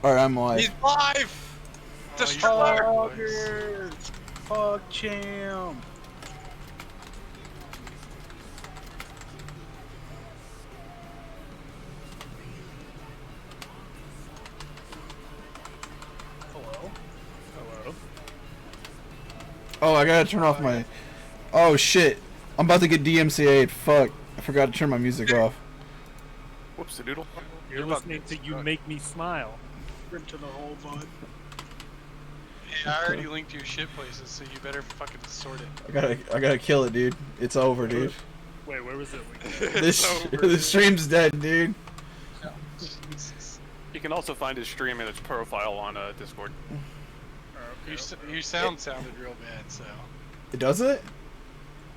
Alright, I'm live. He's live! Destroyer! Fuck champ! Hello? Hello? Oh, I gotta turn off my... Oh shit. I'm about to get DMCA'd. Fuck. I forgot to turn my music off. Whoops, a doodle. You're listening to You Make Me Smile. To the whole bud. Hey, I already linked your shit places, so you better fucking sort it. I gotta kill it, dude. It's over, dude. Wait, where was it? The stream's dead, dude. Oh, Jesus. You can also find his stream and its profile on Discord. Your sound sounded real bad, so... It does it?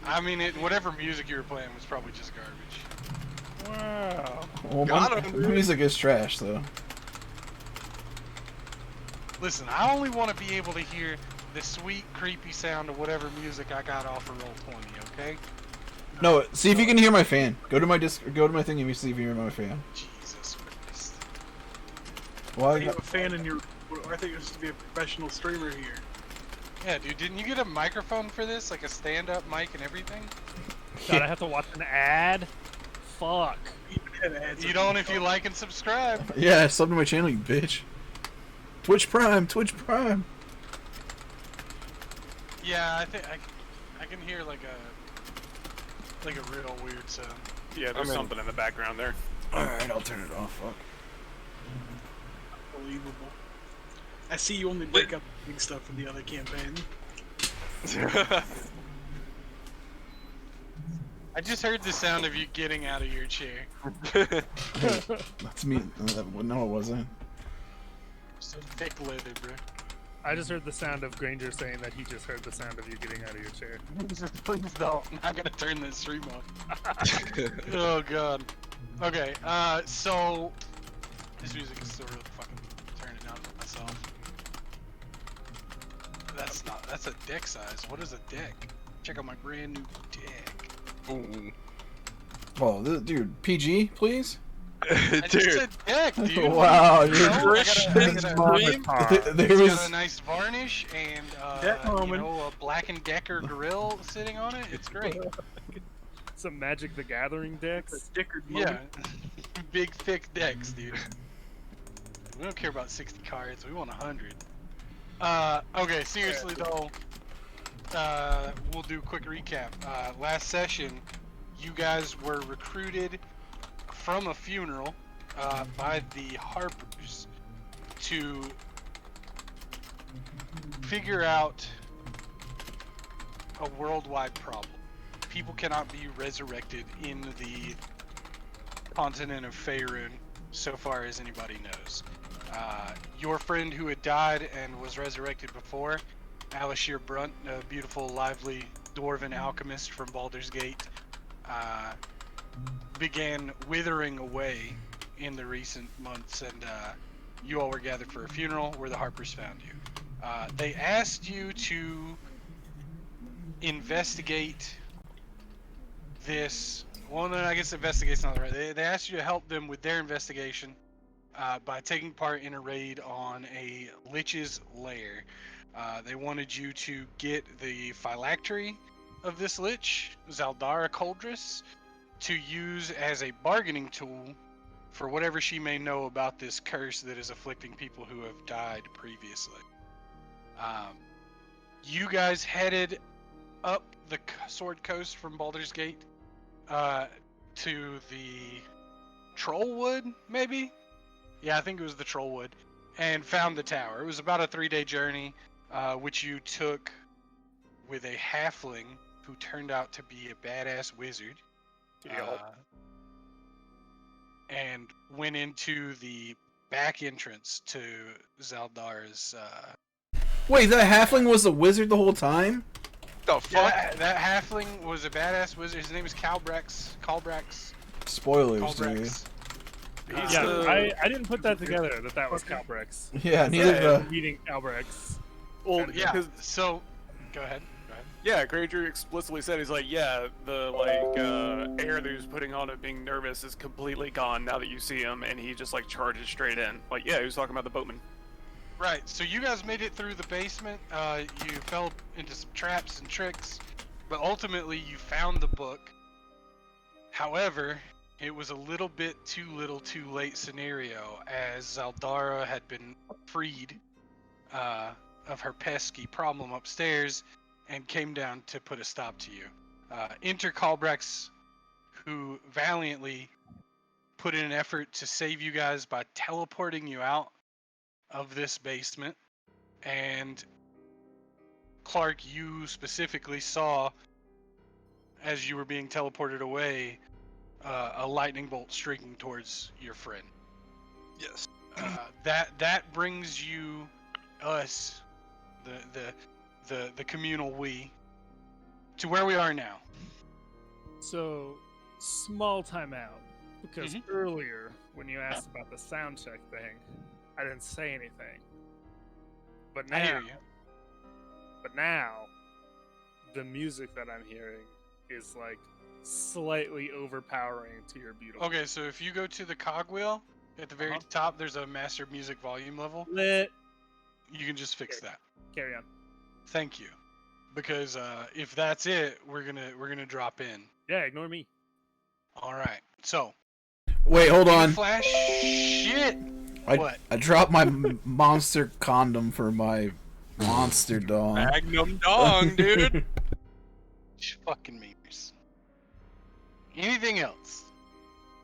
I mean, whatever music you were playing was probably just garbage. Wow. Well, my music is trash, though. Listen, I only want to be able to hear the sweet, creepy sound of whatever music I got off of Roll20, okay? No, see if you can hear my fan. Go to my thing and you see if you hear my fan. Jesus Christ. Why? You have a fan in your... I think you're supposed to be a professional streamer here. Yeah, dude, didn't you get a microphone for this? Like a stand-up mic and everything? God, I have to watch an ad? Fuck. You don't if you like and subscribe. Yeah, sub to my channel, you bitch. Twitch Prime, Twitch Prime. Yeah, I think I can hear like a real weird sound. Yeah, there's something in the background there. Alright, I'll turn it off, fuck. Unbelievable. I see you only break up big stuff from the other campaign. I just heard the sound of you getting out of your chair. That's me. No, it wasn't. So thick leather, bro. I just heard the sound of Granger saying that he just heard the sound of you getting out of your chair. Please don't. I'm not gonna turn this stream off. Oh god. Okay, so this music is still really fucking turning down for myself. That's a deck size. What is a deck? Check out my brand new deck. Ooh. Oh, dude, PG, please. I just said deck, dude. Wow, You you're know, I got a nice varnish and you know, a Black & Decker grill sitting on it. It's great. Some Magic the Gathering decks. Yeah, big thick decks, dude. We don't care about 60 cards. We want 100. Okay, seriously though, we'll do a quick recap. Last session, you guys were recruited from a funeral by the Harpers to figure out a worldwide problem. People cannot be resurrected in the continent of Faerun so far as anybody knows. Your friend who had died and was resurrected before, Alashir Brunt, a beautiful, lively dwarven alchemist from Baldur's Gate, began withering away in the recent months, and you all were gathered for a funeral where the Harpers found you. They asked you to investigate this. Well, no, I guess investigate's not right. They asked you to help them with their investigation by taking part in a raid on a lich's lair. They wanted you to get the phylactery of this lich, Zaldara Coldris, to use as a bargaining tool for whatever she may know about this curse that is afflicting people who have died previously. You guys headed up the Sword Coast from Baldur's Gate to the Trollwood, maybe? Yeah, I think it was the Trollwood, and found the tower. It was about a 3-day journey, which you took with a halfling who turned out to be a badass wizard. And went into the back entrance to Zaldara's. Wait, that halfling was a wizard the whole time? The fuck? Yeah, that halfling was a badass wizard. His name is Calbrax. Spoilers, dude. Yeah, I didn't put that together that was Calbrex. Yeah, neither did Meeting Calbrex. Well, yeah. So, go ahead. Yeah, Granger explicitly said, he's like, yeah, the air that he was putting on it being nervous is completely gone now that you see him, and he just like charges straight in. Like, yeah, he was talking about the boatman. Right, so you guys made it through the basement, you fell into some traps and tricks, but ultimately you found the book. However, it was a little bit too little too late scenario, as Zaldara had been freed of her pesky problem upstairs and came down to put a stop to you. Enter Kalbrax, who valiantly put in an effort to save you guys by teleporting you out of this basement. And Clark, you specifically saw, as you were being teleported away, a lightning bolt streaking towards your friend. Yes. That brings you, us, the communal we, to where we are now. So, small timeout. Because Mhm. earlier, when you asked about the sound check thing, I didn't say anything. But I hear now, you. the music that I'm hearing is like slightly overpowering to your beautiful. Okay, so if you go to the cogwheel at the very top, there's a master music volume level. Lit. You can just fix that. Carry on. Thank you. Because if that's it, we're gonna drop in. Yeah, ignore me. All right. So Wait, hold in a on. flash. Shit. What? I dropped my monster condom for my monster dog. Magnum dong, dude. Fucking meters. Anything else?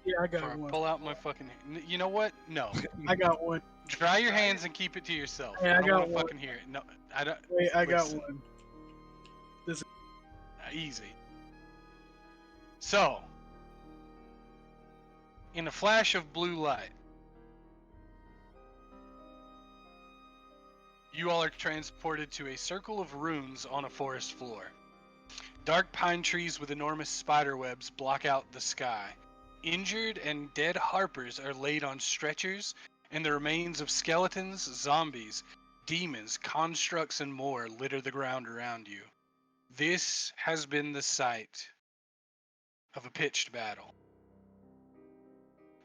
Yeah, I Before got I one. pull out my fucking. You know what? No. I got one. Dry your hands and keep it to yourself. Hey, I don't got wanna one. fucking hear it. No, I don't. Wait, I got listen. one. Easy. So, in a flash of blue light, you all are transported to a circle of runes on a forest floor. Dark pine trees with enormous spider webs block out the sky. Injured and dead harpers are laid on stretchers, and the remains of skeletons, zombies, demons, constructs, and more litter the ground around you. This has been the site of a pitched battle.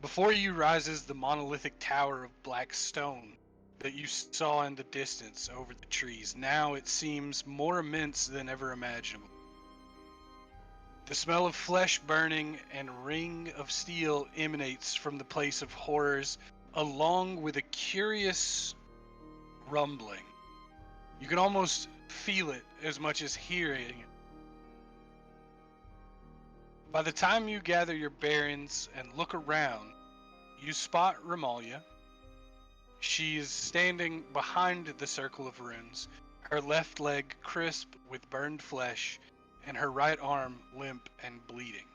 Before you rises the monolithic tower of black stone that you saw in the distance over the trees. Now it seems more immense than ever imaginable. The smell of flesh burning and ring of steel emanates from the place of horrors, along with a curious rumbling. You can almost feel it as much as hearing it. By the time you gather your bearings and look around, you spot Romalia. She is standing behind the circle of runes, her left leg crisp with burned flesh, and her right arm limp and bleeding.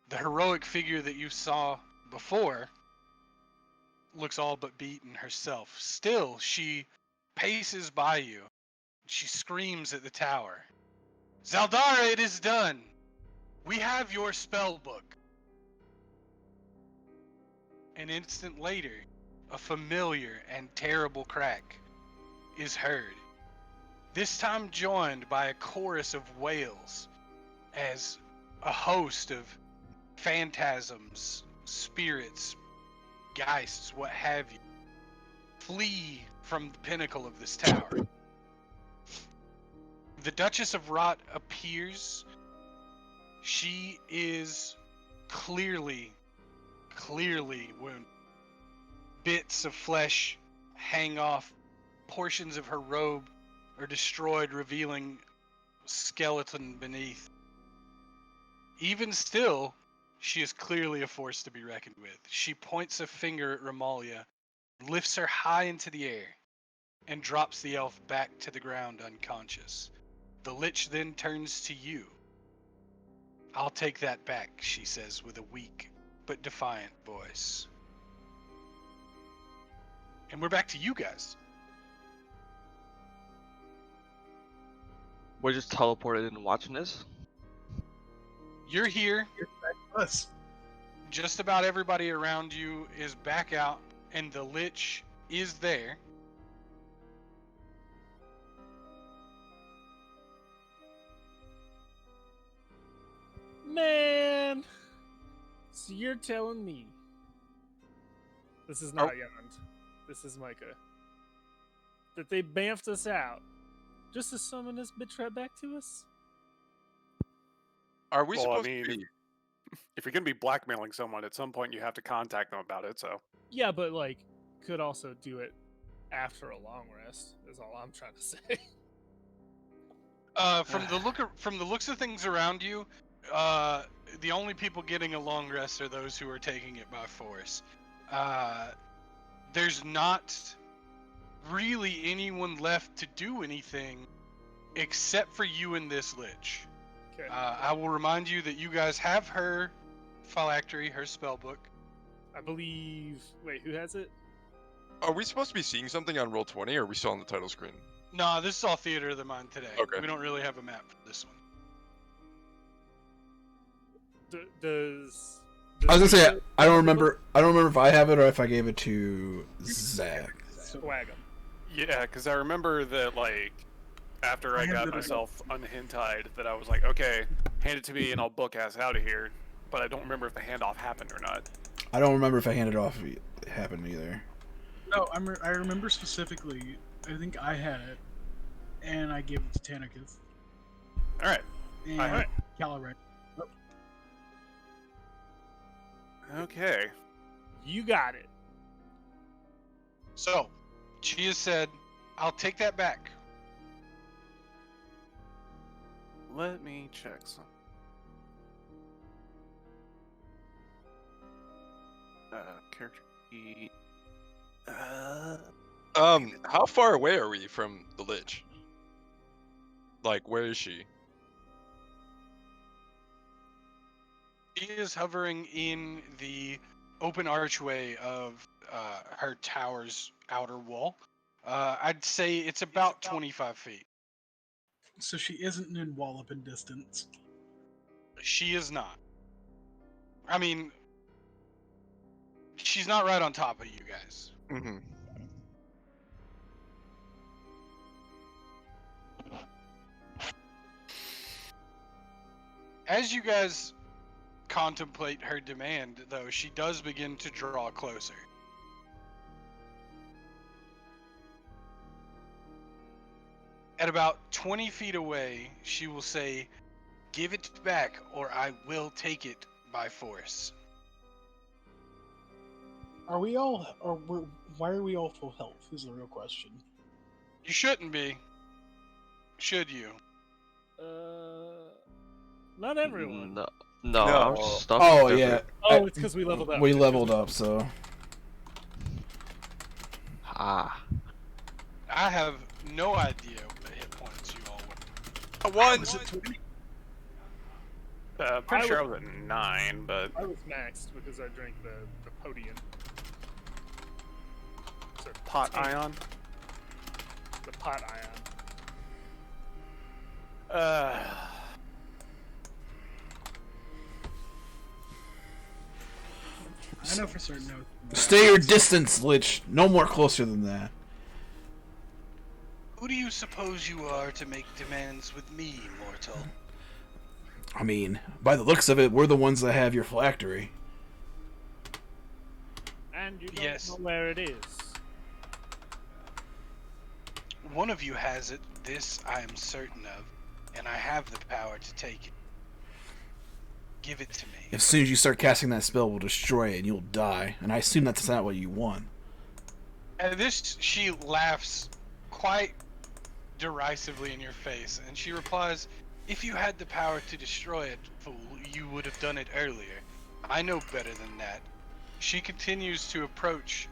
The heroic figure that you saw before looks all but beaten herself. Still, she paces by you. She screams at the tower. Zaldara, it is done! We have your spell book. An instant later, a familiar and terrible crack is heard. This time joined by a chorus of wails as a host of phantasms, spirits, geists, what have you, flee from the pinnacle of this tower. The Duchess of Rot appears. She is clearly wounded. Bits of flesh hang off. Portions of her robe are destroyed, revealing skeleton beneath. Even still, she is clearly a force to be reckoned with. She points a finger at Romalia, lifts her high into the air, and drops the elf back to the ground unconscious. The Lich then turns to you. I'll take that back, she says with a weak but defiant voice. And we're back to you guys. We're just teleported and watching this. You're here. Us. Just about everybody around you is back out, and the Lich is there. Man, so you're telling me this is not Yond, this is Micah, that they bamfed us out just to summon this bitch right back to us? Are we Well, I supposed mean, to be? if you're gonna be blackmailing someone, at some point you have to contact them about it. So Yeah, but like, could also do it after a long rest. Is all I'm trying to say. From the looks of things around you, the only people getting a long rest are those who are taking it by force. There's not really anyone left to do anything except for you and this lich. Okay. I will remind you that you guys have her phylactery, her spellbook. I believe. Wait, who has it? Are we supposed to be seeing something on Roll20, or are we still on the title screen? No, this is all theater of the mind today. Okay. We don't really have a map for this one. Does I was gonna say I don't remember. I don't remember if I have it or if I gave it to Zach. Swag 'em. yeah, because I remember that like after I I have got the- myself unhentied, that I was like, okay, hand it to me and I'll book ass out of here. But I don't remember if the handoff happened or not. I don't remember if I handed off it happened either. No, I remember specifically. I think I had it, and I gave it to Tanikith All right. and Alright. Caloret. Okay. You got it. So, she has said, I'll take that back. Let me check some. Character key. How far away are we from the Lich? Like, where is she? She is hovering in the open archway of her tower's outer wall. I'd say it's about 25 feet. So she isn't in walloping distance. She is not. I mean, she's not right on top of you guys. Mm-hmm. As you guys contemplate her demand, though, she does begin to draw closer. At about 20 feet away, she will say, "Give it back, or I will take it by force." Are we all? Why are we all full health? Is the real question. You shouldn't be. Should you? Not everyone. No, No. I'm stuck. Oh different. yeah. Oh, it's because we leveled up. We leveled up, so Ah. I have no idea what hit points you all were. One. Was it 20? Pretty sure I was at 9, but I was maxed because I drank the podium. So pot 10, ion. The pot ion. I know for certain. No. stay your distance, Lich. No more closer than that. Who do you suppose you are to make demands with me, mortal? I mean, by the looks of it, we're the ones that have your phylactery. And you don't Yes. know where it is. One of you has it, this I am certain of, and I have the power to take it. Give it to me. As soon as you start casting that spell, we'll destroy it and you'll die. And I assume that's not what you want. At this, she laughs quite derisively in your face, and she replies, "If you had the power to destroy it, fool, you would have done it earlier. I know better than that." She continues to approach,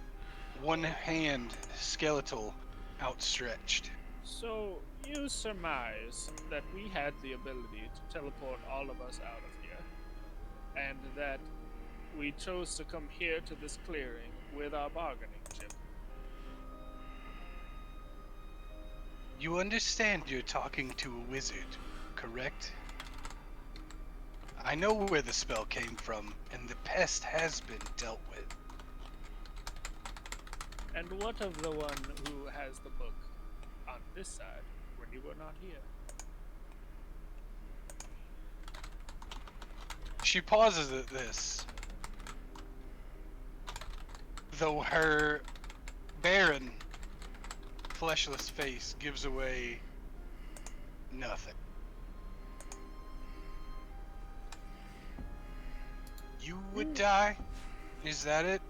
one hand skeletal outstretched. So you surmise that we had the ability to teleport all of us out of here, and that we chose to come here to this clearing with our bargaining chip. You understand you're talking to a wizard, correct? I know where the spell came from, and the pest has been dealt with. And what of the one who has the book on this side when you were not here? She pauses at this, though her barren, fleshless face gives away nothing. You would die? Is that it?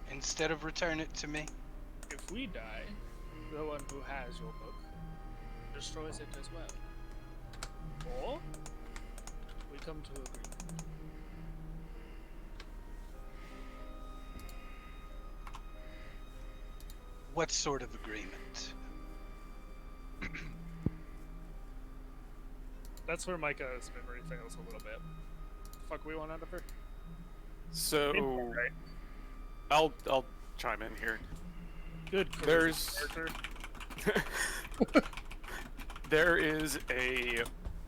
Instead of return it to me? If we die, the one who has your book destroys it as well. Or we come to agreement. What sort of agreement? That's where Micah's memory fails a little bit. Fuck, we want out of her. So, Right. I'll chime in here. Good. There's- character. There is a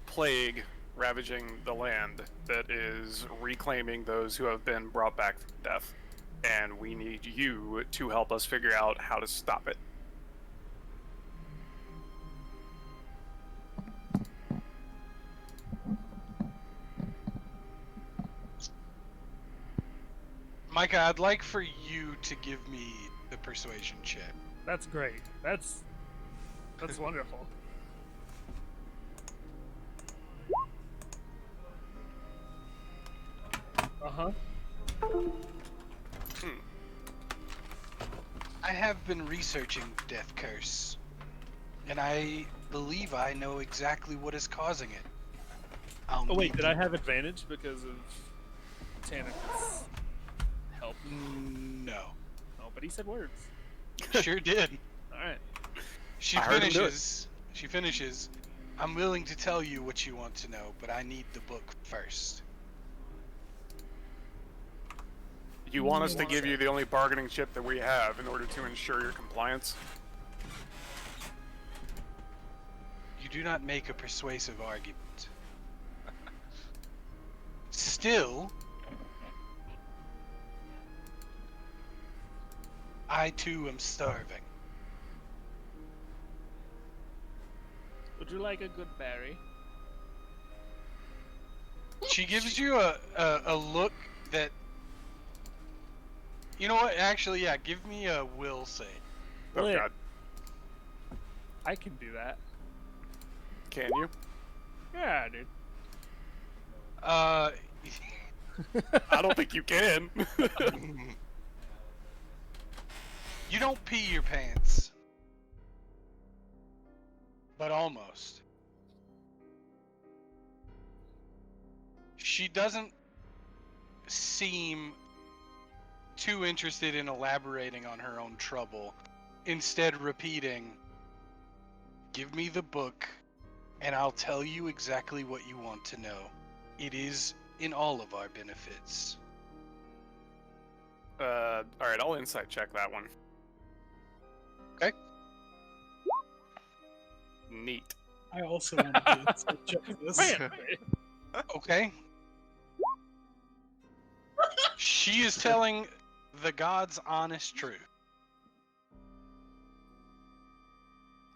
plague ravaging the land that is reclaiming those who have been brought back from death, and we need you to help us figure out how to stop it. Micah, I'd like for you to give me the persuasion check. That's great. That's wonderful. Uh-huh. I have been researching Death Curse, and I believe I know exactly what is causing it. Oh wait, did I have advantage because of Tanika's help? No. Oh, but he said words. Sure did. Alright. She I heard him do it. finishes. I'm willing to tell you what you want to know, but I need the book first. You want us to give you the only bargaining chip that we have in order to ensure your compliance? You do not make a persuasive argument. Still, I too am starving. Would you like a good berry? She gives you a look that... You know what? Actually, yeah, give me a will save. Oh Lit. god, I can do that. can you? Yeah, dude. Uh, I don't think you can. you don't pee your pants. But almost. She doesn't seem too interested in elaborating on her own trouble, instead repeating, "Give me the book, and I'll tell you exactly what you want to know. It is in all of our benefits." Alright, I'll insight check that one. Okay. Neat. I also want to check this. Man, Okay. She is telling the God's honest truth.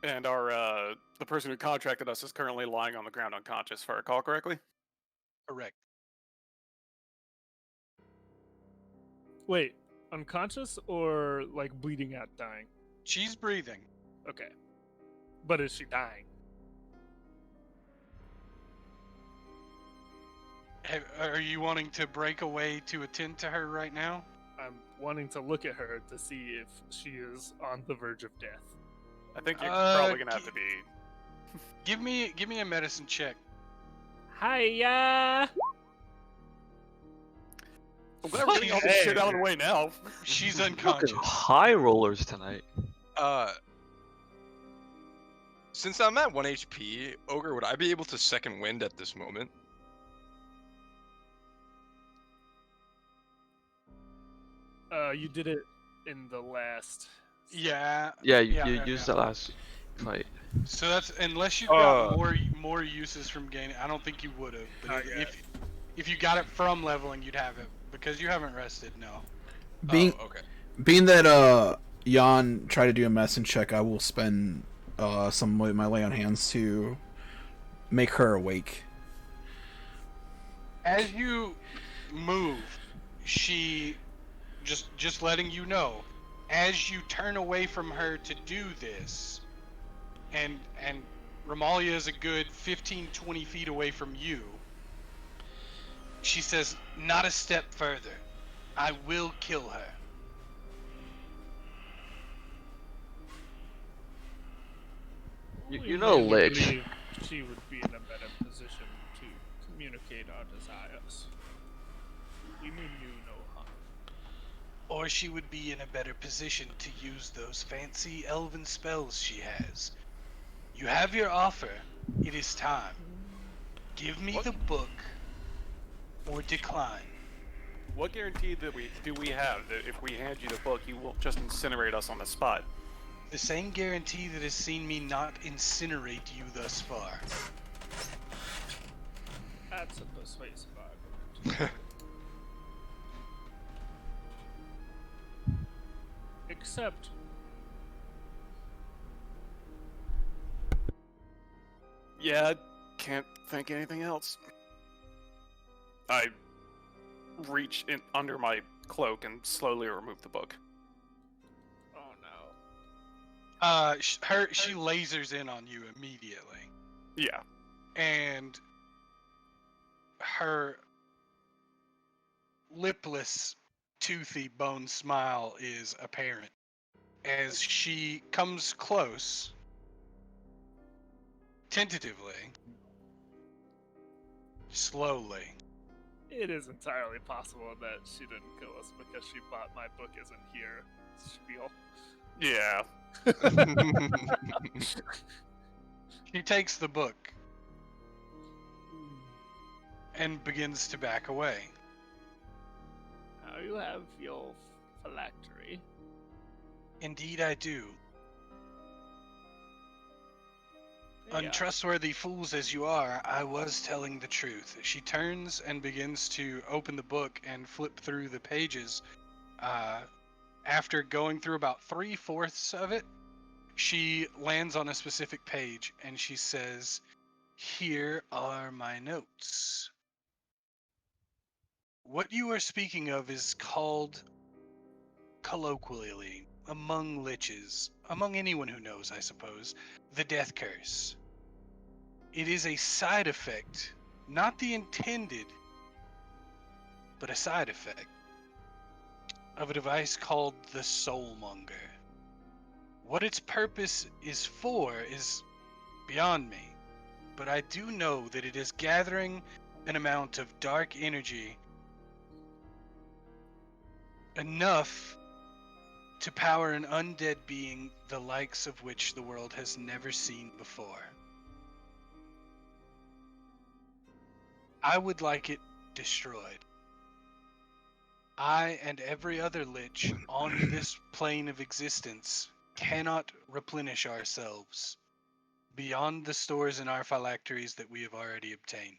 And our, the person who contracted us is currently lying on the ground unconscious, if I recall correctly. Correct. wait, unconscious or like bleeding out, dying? She's breathing. Okay. But is she dying? Are you wanting to break away to attend to her right now? I'm wanting to look at her to see if she is on the verge of death. I think you're Uh, probably gonna have to be. Give me a medicine check. Hiya! I'm glad we're getting all this shit out of the way now. She's Fucking unconscious. high rollers tonight. Since I'm at 1 HP, Ogre, would I be able to second wind at this moment? You did it in the last. Yeah. Yeah, you Yeah, used yeah. that last fight. So that's unless you've got Uh. more uses from gaining. I don't think you would have. But Not yet. if you got it from leveling, you'd have it because you haven't rested. No. Being Oh, okay. being that Jan tried to do a medicine check, I will spend some of my lay on hands to make her awake. As you move, she just letting you know, as you turn away from her to do this, and Ramalia is a good 15-20 feet away from you, she says, "Not a step further. I will kill her." You know, really Lich. believe she would be in a better position to communicate our desires. We mean you no harm. Or she would be in a better position to use those fancy elven spells she has. You have your offer. It is time. Give me What? the book or decline. What guarantee do we have that if we hand you the book, you won't just incinerate us on the spot? The same guarantee that has seen me not incinerate you thus far. That's a persuasive argument. Except, Yeah, can't think anything else. I reach in under my cloak and slowly remove the book. oh no. She lasers in on you immediately, Yeah. and her lipless, toothy bone smile is apparent as she comes close, tentatively, slowly. It is entirely possible that she didn't kill us because she bought my book isn't here spiel. Yeah. She takes the book and begins to back away. Now you have your phylactery. Indeed, I do. Yeah. Untrustworthy fools as you are, I was telling the truth. She turns and begins to open the book and flip through the pages. After going through about 3/4 of it, she lands on a specific page and she says, "Here are my notes. What you are speaking of is called, colloquially, among liches, among anyone who knows, I suppose, the death curse. It is a side effect, not the intended, but a side effect of a device called the Soulmonger. What its purpose is for is beyond me, but I do know that it is gathering an amount of dark energy enough to power an undead being the likes of which the world has never seen before. I would like it destroyed. I and every other lich on this plane of existence cannot replenish ourselves beyond the stores in our phylacteries that we have already obtained.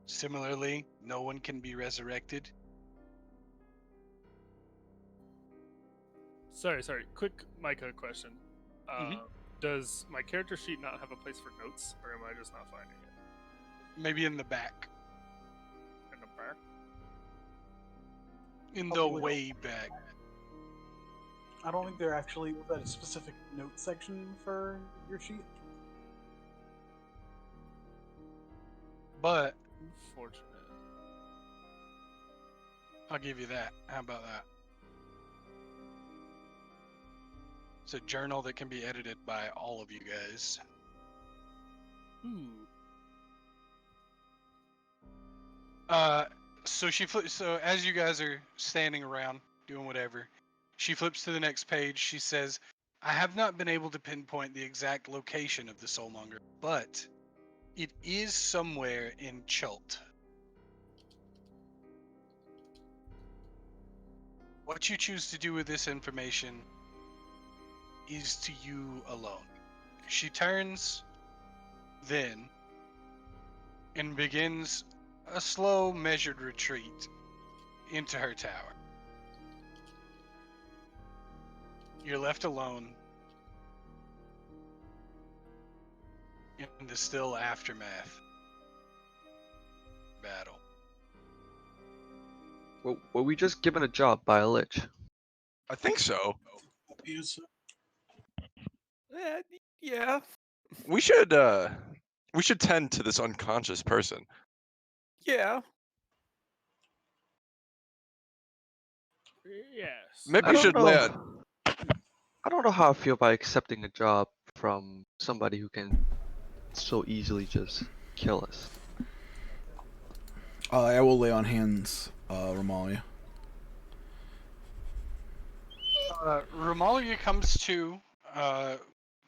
Similarly, no one can be resurrected. Sorry. Quick Micah question. Mhm. Does my character sheet not have a place for notes, or am I just not finding it? Maybe in the back. In the back? In the Probably. way back. I don't think there actually was a specific note section for your sheet. But Unfortunate. I'll give you that. How about that? It's a journal that can be edited by all of you guys. Ooh. So as you guys are standing around doing whatever, she flips to the next page. She says, "I have not been able to pinpoint the exact location of the Soulmonger, but it is somewhere in Chult. What you choose to do with this information is to you alone." She turns then and begins a slow, measured retreat into her tower. You're left alone in the still aftermath. battle. Were we just given a job by a lich? I think so. Yes. Yeah. We should tend to this unconscious person. Yeah. Yes. Maybe I we don't should lay know. I don't know how I feel about accepting a job from somebody who can so easily just kill us. I will lay on hands, Romalia. Romalia comes to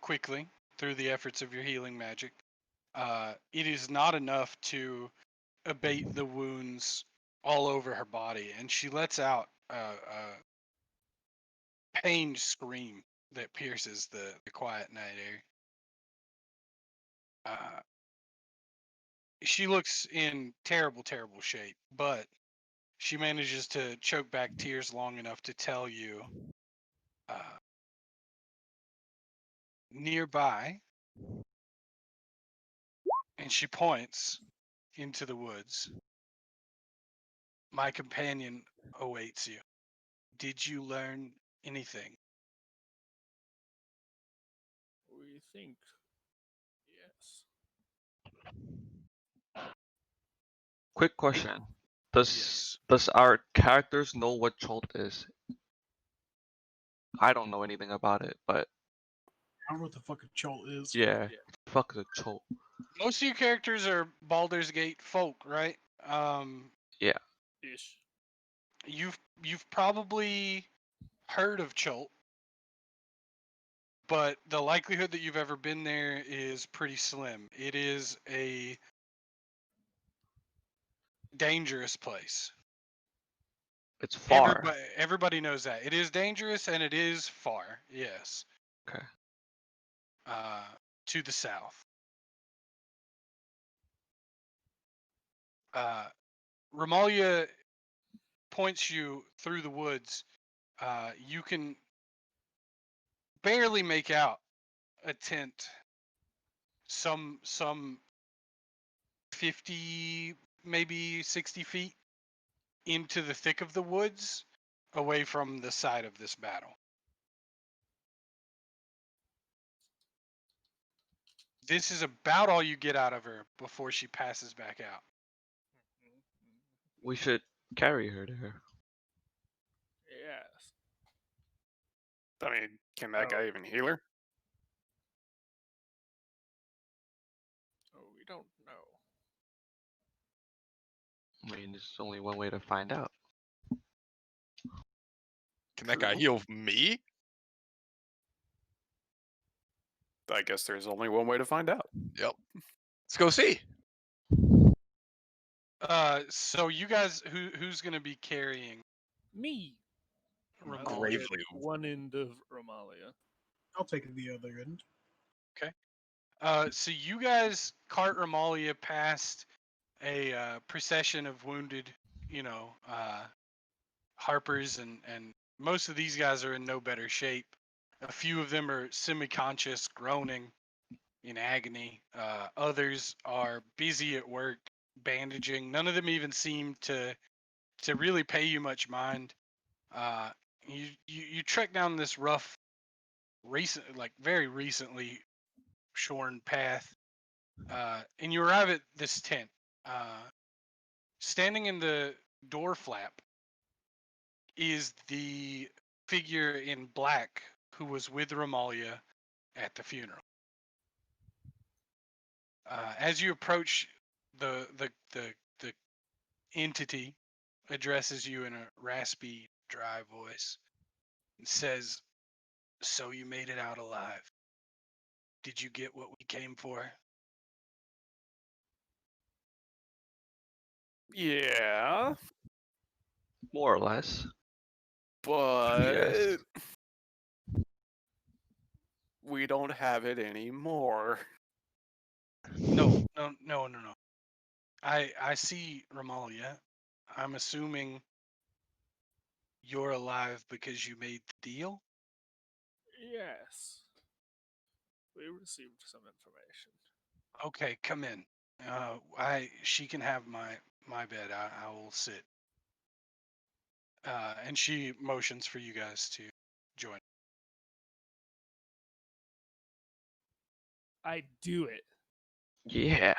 quickly through the efforts of your healing magic. It is not enough to abate the wounds all over her body, and she lets out a pained scream that pierces the quiet night air. She looks in terrible, terrible shape, but she manages to choke back tears long enough to tell you nearby, and she points into the woods. My companion awaits you. Did you learn anything? We think. Yes. Quick question. Does Yes. does our characters know what Cholt is? I don't know anything about it, but I don't know what the fuck a Cholt is. yeah, fuck the Cholt. Most of your characters are Baldur's Gate folk, right? Yeah, Ish. You've probably heard of Cholt, but the likelihood that you've ever been there is pretty slim. It is a dangerous place. it's far. Everybody knows that. It is dangerous and it is far, yes. Okay. To the south. Romalia points you through the woods. You can barely make out a tent. Some 50, maybe 60 feet into the thick of the woods, away from the site of this battle. This is about all you get out of her before she passes back out. We should carry her there. Yes. I mean, can that Oh. guy even heal her? Oh, we don't know. I mean, there's only one way to find out. Can that guy True. heal me? I guess there's only one way to find out. Yep. Let's go see. So you guys, who's gonna be carrying Me. I'll Romalia? get Gravely. one end of Romalia. I'll take the other end. So you guys cart Romalia past a procession of wounded, harpers, and most of these guys are in no better shape. A few of them are semi-conscious, groaning in agony. Others are busy at work, bandaging. None of them even seem to really pay you much mind. You trek down this rough, very recently shorn path, and you arrive at this tent. Standing in the door flap is the figure in black who was with Romalia at the funeral. As you approach, the entity addresses you in a raspy, dry voice and says, "So you made it out alive. Did you get what we came for?" Yeah, More or less. but Yes. we don't have it anymore. No. I see Romalia. I'm assuming you're alive because you made the deal? Yes. We received some information. Okay, come in. She can have my My bad. I will sit. And she motions for you guys to join. I do it. Yeah.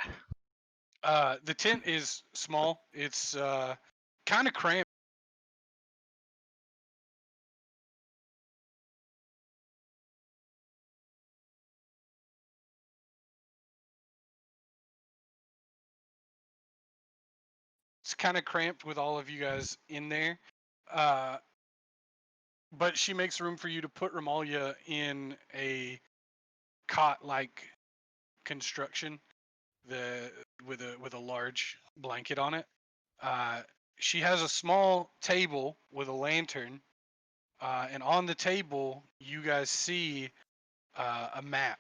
The tent is small. It's kind of cramped. It's kind of cramped with all of you guys in there. But she makes room for you to put Romalia in a cot-like construction, with a large blanket on it. She has a small table with a lantern, and on the table you guys see a map,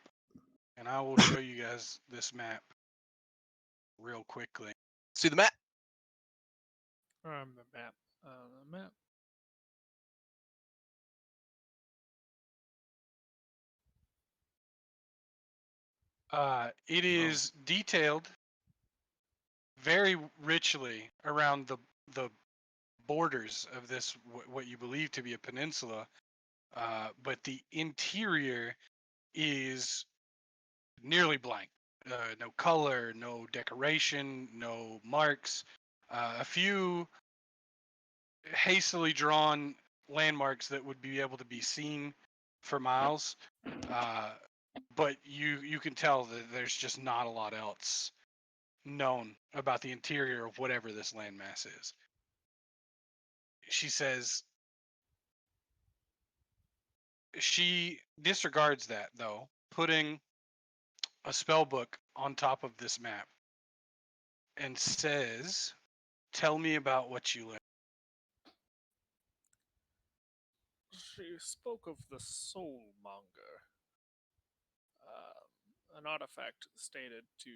and I will show you guys this map real quickly. See the map? The map. The map. It is detailed very richly around the borders of this what you believe to be a peninsula, but the interior is nearly blank. No color, no decoration, no marks. A few hastily drawn landmarks that would be able to be seen for miles, but you can tell that there's just not a lot else known about the interior of whatever this landmass is. She says she disregards that, though, putting a spell book on top of this map, and says, "Tell me about what you learned." She spoke of the Soulmonger, an artifact stated to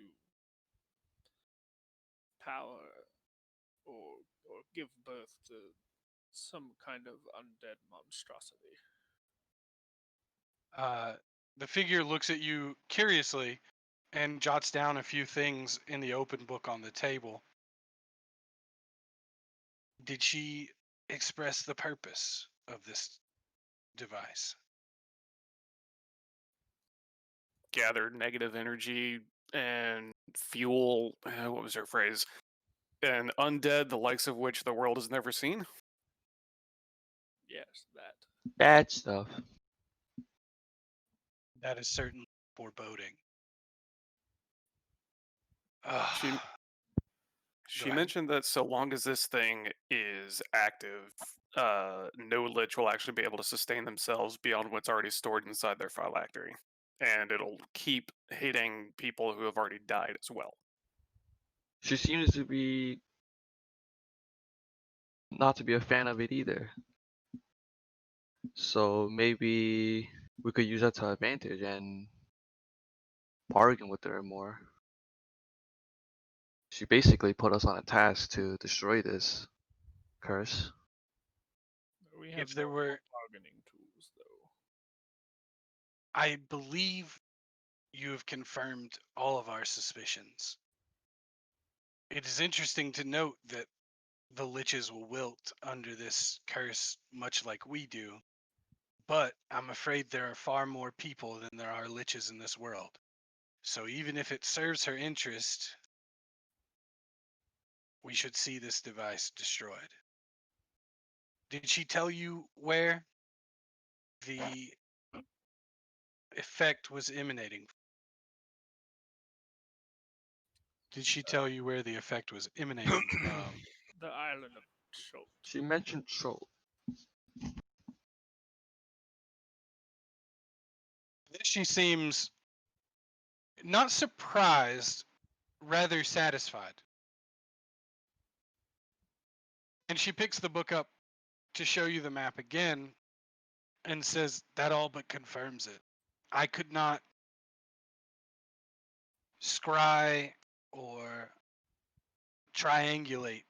power or give birth to some kind of undead monstrosity. The figure looks at you curiously and jots down a few things in the open book on the table. Did she express the purpose of this device? Gather negative energy and fuel. What was her phrase? An undead, the likes of which the world has never seen. Yes, that. Bad stuff. That is certainly foreboding. She Go she ahead. mentioned that so long as this thing is active, no lich will actually be able to sustain themselves beyond what's already stored inside their phylactery, and it'll keep hitting people who have already died as well. She seems to be not to be a fan of it either. So maybe we could use that to our advantage and bargain with her more. She basically put us on a task to destroy this curse. We have If there no were, bargaining tools, though. I believe you have confirmed all of our suspicions. It is interesting to note that the liches will wilt under this curse much like we do, but I'm afraid there are far more people than there are liches in this world. So even if it serves her interest, we should see this device destroyed. Did she tell you where the effect was emanating? Did she tell you where the effect was emanating from? The island of Chult. She mentioned troll. She seems not surprised, rather satisfied. And she picks the book up to show you the map again and says, "That all but confirms it. I could not scry or triangulate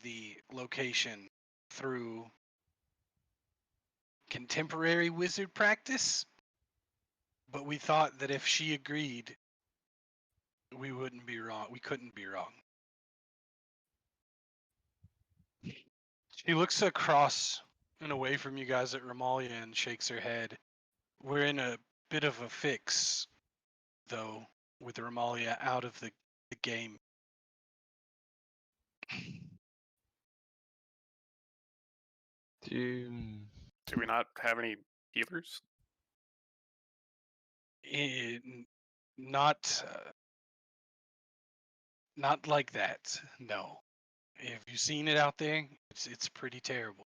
the location through contemporary wizard practice, but we thought that if she agreed, we wouldn't be wrong. We couldn't be wrong." She looks across and away from you guys at Romalia and shakes her head. We're in a bit of a fix, though, with Romalia out of the game. Do Do we not have any healers? Not not like that. No. Have you seen it out there? It's pretty terrible.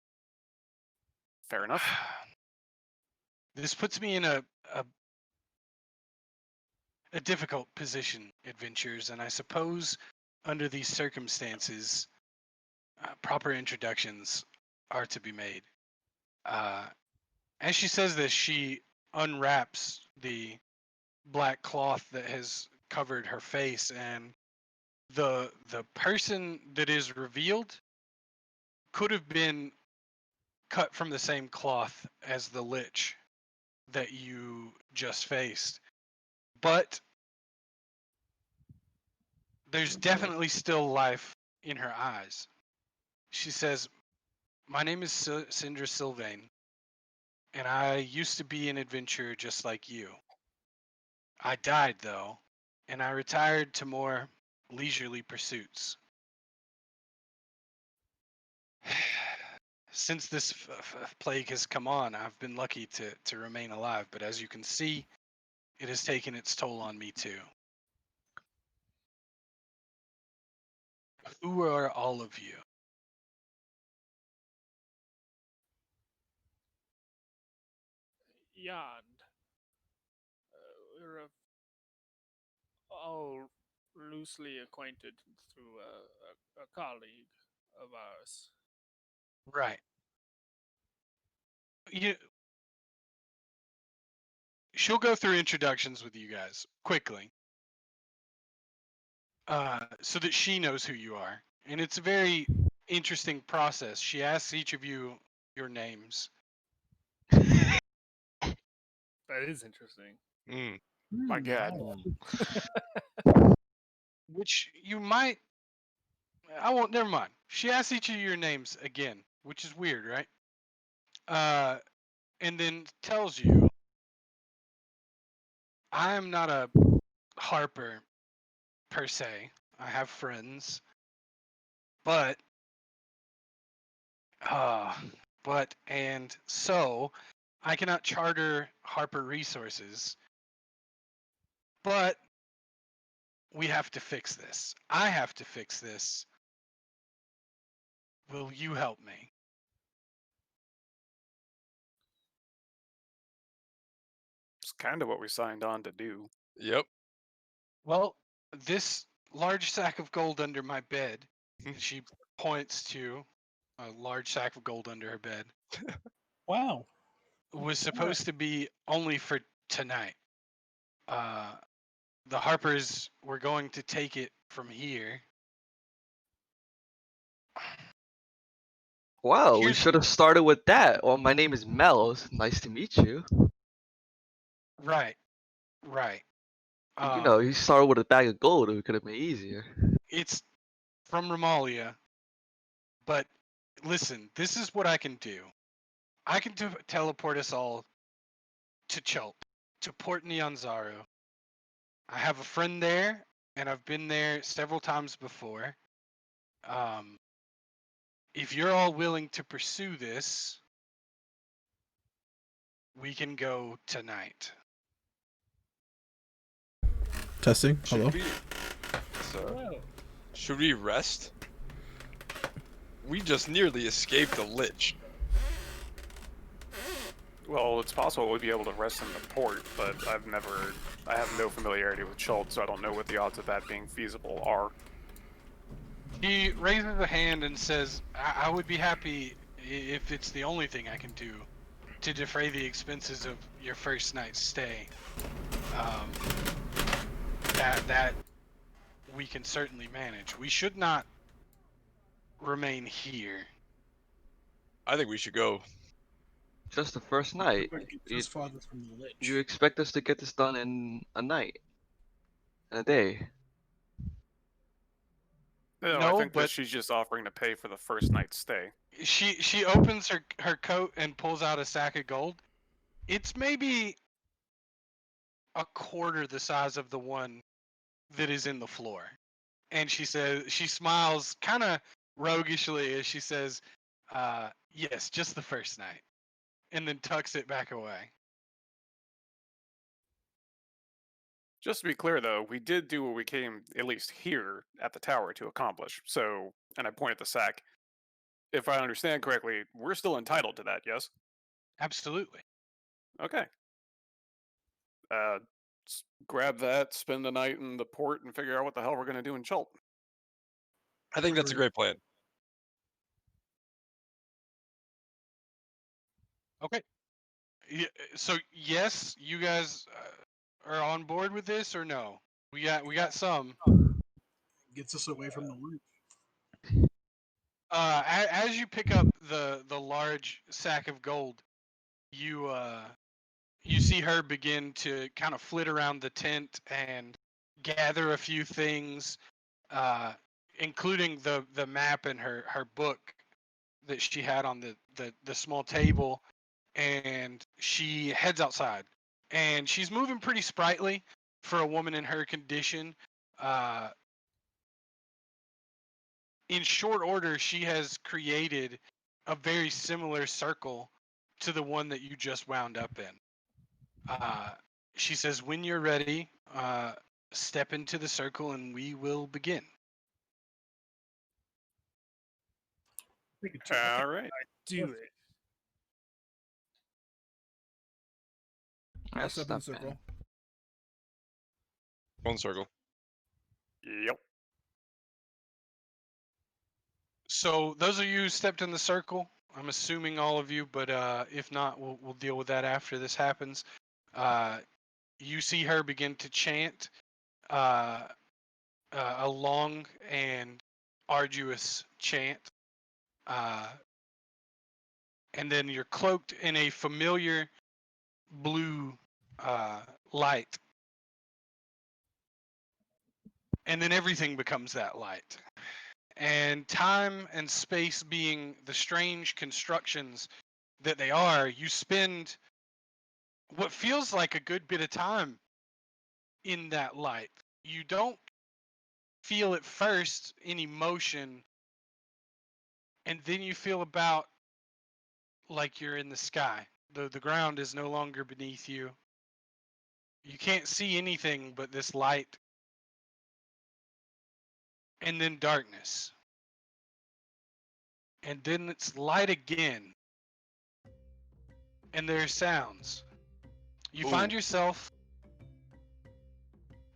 Fair enough. This puts me in a difficult position, adventures, and I suppose under these circumstances, proper introductions are to be made. As she says this, she unwraps the black cloth that has covered her face, and the person that is revealed could have been cut from the same cloth as the lich that you just faced. But there's definitely still life in her eyes. She says, "My name is Sindra Sylvain, and I used to be an adventurer just like you. I died, though, and I retired to more leisurely pursuits. Since this plague has come on, I've been lucky to remain alive, but as you can see, it has taken its toll on me too. Who are all of you?" Yond. We're all loosely acquainted through a colleague of ours. Right. She'll go through introductions with you guys quickly, so that she knows who you are. And it's a very interesting process. She asks each of you your names. That is interesting. Mm. My God. Which you might. I won't. Never mind. She asks each of you your names again, which is weird, right? And then tells you, "I am not a harper per se. I have friends, but and so I cannot charter Harper resources, but we have to fix this. I have to fix this. Will you help me?" It's kind of what we signed on to do. Yep. "Well, this large sack of gold under my bed," and she points to a large sack of gold under her bed, Wow. "was supposed to be only for tonight. The Harpers were going to take it from here." Wow, we Here's should have started with that. Well, my name is Mel. It's nice to meet you. right. You started with a bag of gold. It could have been easier. It's from Romalia, but listen, this is what I can do. I can teleport us all to Chult, to Port Nyanzaru. I have a friend there, and I've been there several times before. If you're all willing to pursue this, we can go tonight. Testing. Hello. Should we rest? We just nearly escaped the lich. Well, it's possible we'd be able to rest in the port, but I have no familiarity with Schultz, so I don't know what the odds of that being feasible are. He raises a hand and says, I would be happy if it's the only thing I can do to defray the expenses of your first night's stay. That we can certainly manage. We should not remain here." I think we should go. Just the first night. Just farther from the lich. You expect us to get this done in a night? In a day? No, I No, think that but she's just offering to pay for the first night's stay. she opens her coat and pulls out a sack of gold. It's maybe a quarter the size of the one that is in the floor. And she smiles kind of roguishly as she says, yes, just the first night. And then tucks it back away. Just to be clear, though, we did do what we came, at least here at the tower, to accomplish. So, and I point at the sack. If I understand correctly, we're still entitled to that, yes? Absolutely. Okay. Grab that, spend the night in the port, and figure out what the hell we're going to do in Chult. I think that's a great plan. Okay. So yes, you guys are on board with this, or no? We got some. Gets us away from the loot. As you pick up the large sack of gold, you see her begin to kind of flit around the tent and gather a few things, including the map and her book that she had on the small table, and she heads outside. And she's moving pretty sprightly for a woman in her condition. In short order, she has created a very similar circle to the one that you just wound up in. She says, when you're ready, step into the circle and we will begin. All right. Do it. I'll That's step in the not circle. bad. One circle. Yep. So those of you who stepped in the circle, I'm assuming all of you, but if not, we'll deal with that after this happens. You see her begin to chant a long and arduous chant, and then you're cloaked in a familiar blue light, and then everything becomes that light. And time and space being the strange constructions that they are, you spend what feels like a good bit of time in that light. You don't feel at first any motion, and then you feel about like you're in the sky. The ground is no longer beneath you. You can't see anything but this light, and then darkness. And then it's light again, and there are sounds. You find yourself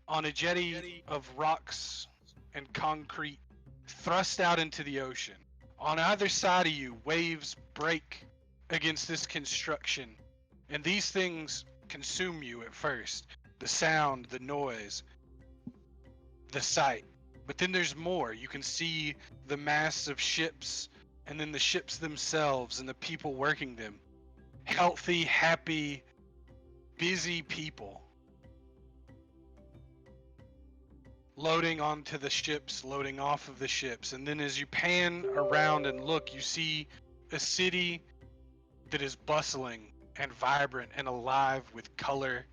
on a jetty of rocks and concrete thrust out into the ocean. On either side of you, waves break against this construction, and these things consume you at first. The sound, the noise, the sight. But then there's more. You can see the mass of ships, and then the ships themselves and the people working them. Healthy, happy, busy people. Loading onto the ships, loading off of the ships. And then as you pan around and look, you see a city that is bustling and vibrant and alive with color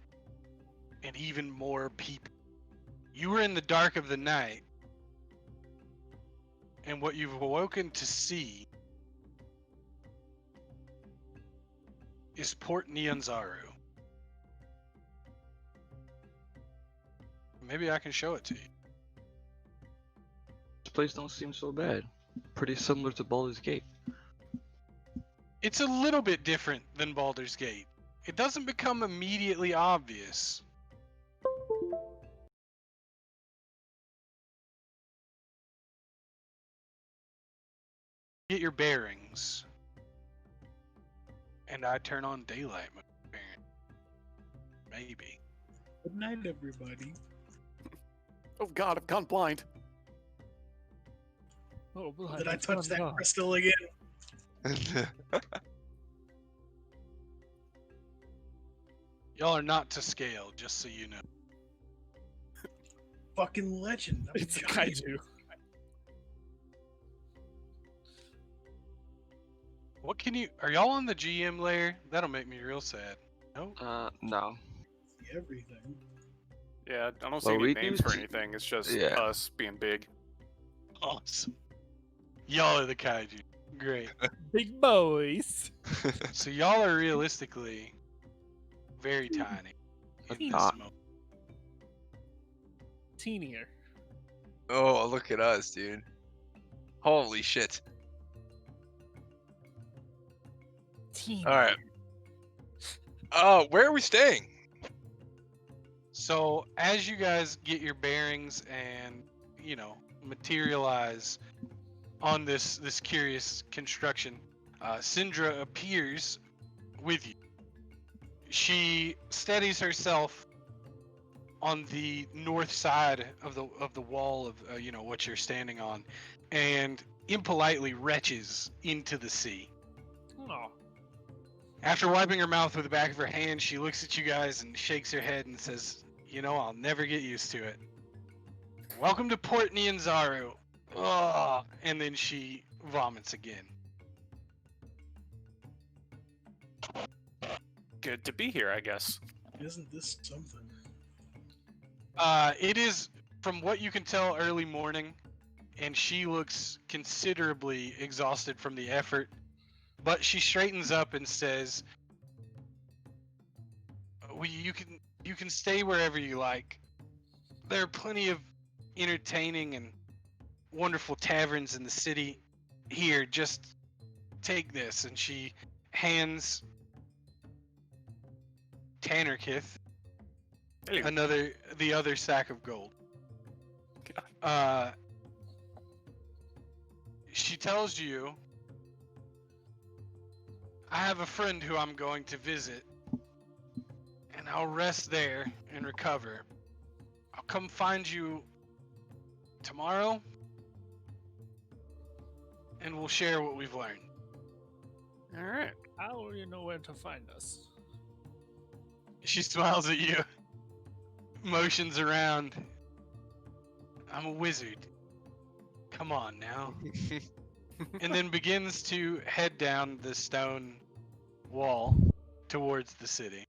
and even more people. You were in the dark of the night, and what you've awoken to see is Port Nyanzaru. Maybe I can show it to you. This place don't seem so bad. Pretty similar to Baldur's Gate. It's a little bit different than Baldur's Gate. It doesn't become immediately obvious. Get your bearings. And I turn on daylight mode. Maybe. Good night, everybody. Oh God, I've gone blind. Oh, blood, Did I it's touch gone that dark. crystal again? Y'all are not to scale, just so you know. Fucking legend. I'm It's a giant. kaiju. What can you? Are y'all on the GM layer? That'll make me real sad. No. No. Everything. Yeah, I don't see Well, any we names do for t- anything. It's just yeah. us being big. Awesome. Y'all are the kaiju. Great. Big boys. So y'all are realistically very tiny in this Not. moment. Teenier. Oh, look at us, dude. Holy shit. Teenier. All right. Oh, where are we staying? So as you guys get your bearings and materialize on this curious construction, Syndra appears with you. She steadies herself on the north side of the wall of what you're standing on, and impolitely retches into the sea. Oh, After wiping her mouth with the back of her hand, she looks at you guys and shakes her head and says, I'll never get used to it. Welcome to Port Nyanzaru. Ugh. And then she vomits again. Good to be here, I guess. Isn't this something? It is, from what you can tell, early morning, and she looks considerably exhausted from the effort. But she straightens up and says, you can stay wherever you like. There are plenty of entertaining and wonderful taverns in the city here. Just take this. And she hands Tannerkith Hello. the other sack of gold. She tells you, I have a friend who I'm going to visit, and I'll rest there and recover. I'll come find you tomorrow, and we'll share what we've learned. All right. how will you know where to find us? She smiles at you, motions around. I'm a wizard. Come on now. And then begins to head down the stone wall towards the city.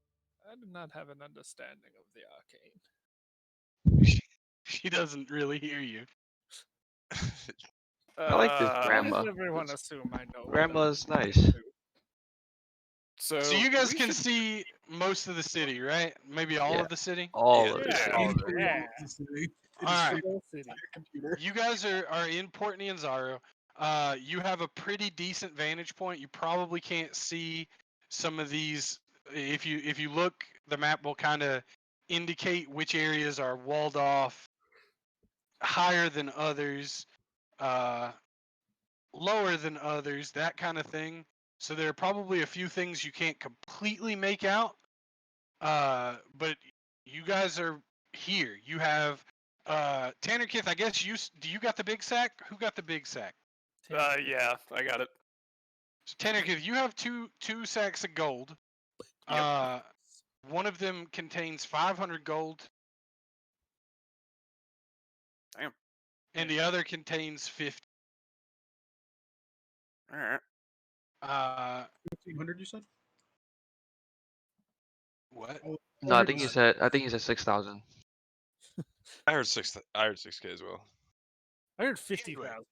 I do not have an understanding of the arcane. She doesn't really hear you. I like this Why grandma. does everyone assume I know? what Grandma's I'm nice. supposed to do? So you guys we can should- see most of the city, right? Maybe all Yeah. of the city? All of Yeah. it. All of it. Yeah. It All is right. straight Whole city. computer. You guys are in Port Nyanzaru. You have a pretty decent vantage point. You probably can't see some of these. If you look, the map will kind of indicate which areas are walled off higher than others, lower than others, that kind of thing. So there are probably a few things you can't completely make out. But you guys are here. You have Tannerkith, I guess do you got the big sack? Who got the big sack? yeah, I got it. So Tannerkith, you have two sacks of gold. Yep. One of them contains 500 gold. Damn. And the other contains 50. All right. 1,500, you said? What? Oh, No, I 400 think he is- said 6,000. I heard 6K as well. I heard 50,000.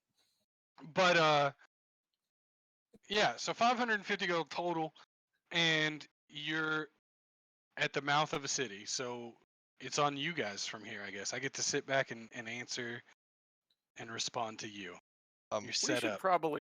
But yeah, so 550 gold total, and you're at the mouth of a city, so it's on you guys from here, I guess. I get to sit back and answer and respond to you. You're We set should up. probably